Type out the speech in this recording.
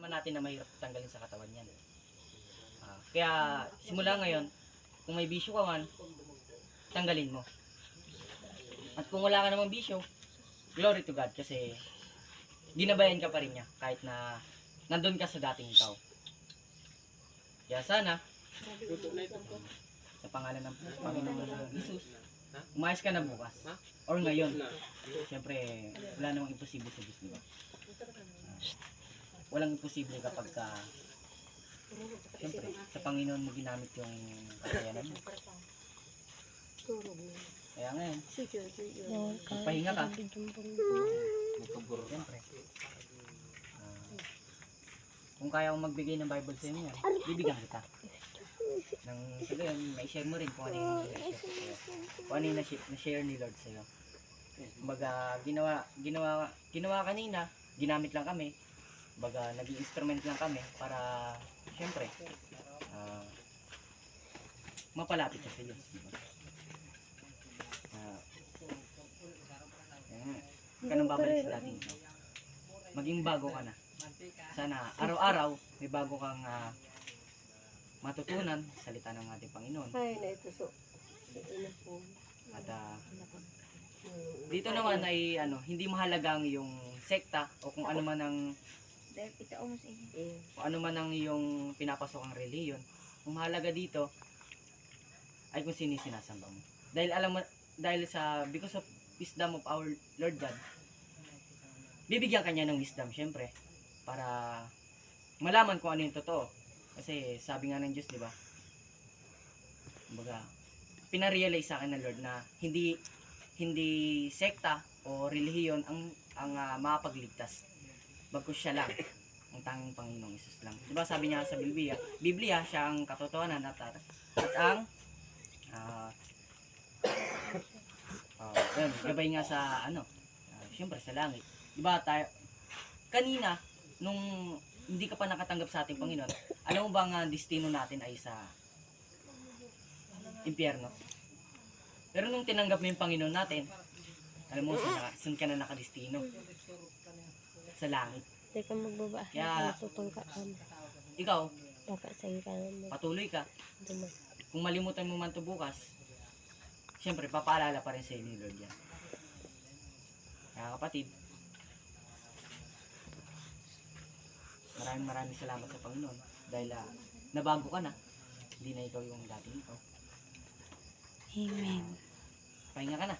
naman natin na mahirap tanggalin sa katawan yan. Kaya simula ngayon, kung may bisyo ka man, tanggalin mo. At kung wala ka namang bisyo, glory to God kasi ginabayan ka pa rin niya kahit na nandun ka sa dating ikaw. Kaya sana, sa pangalan ng Panginoon Jesus, umayos ka na bukas. Or ngayon. Siyempre, wala namang imposible sa Diyos, diba? Walang imposible kapag siyempre, sa Panginoon mo ginamit yung kakayanan mo. Kaya ngayon, magpahinga ka. Siyempre. Kung kaya kong magbigay ng Bible sa inyo yan, bibigyan kita. Nang sige, may share mo rin kung ano yung kung ano yung na-share ni Lord sa'yo. Kumbaga, ginawa kanina, ginamit lang kami. Kumbaga, naging instrument lang kami para, siyempre, mapalapit ka sa Diyos. Diba? Ganun babalik sa dating ikaw. Maging bago ka na. Sana araw-araw may bago kang matutunan salita ng ating Panginoon. At dito naman ay hindi mahalagang yung sekta o kung ano man ang yung pinapasok ang reliyon. Ang mahalaga dito ay kung sino sinasamba mo. Dahil because of wisdom of our Lord God, bibigyan kanya ng wisdom syempre para malaman kung ano yung totoo. Kasi sabi nga ng Diyos, di ba? Kumbaga, pinarealize sa akin ng Lord na hindi sekta o relihiyon ang makapagligtas. Bagkus siya lang, ang tanging Panginoong Hesus lang. Di ba sabi niya sa Biblia, siya ang katotohanan at ang gabay nga sa siyempre sa langit. Di ba tayo kanina nung hindi ka pa nakatanggap sa ating Panginoon, alam mo ba ang destino natin ay sa impyerno? Pero nung tinanggap mo yung Panginoon natin, alam mo saan ka na nakadestino? Sa langit. Hindi ka magbaba. Kaya, matutungka ka. Ikaw, patuloy ka. Kung malimutan mo man ito bukas, siyempre, papaalala pa rin sa ni Lord yan. Kaya kapatid, maraming salamat sa Panginoon dahil nabago ka na, hindi na ikaw yung dating ikaw. Amen. Pahinga ka na.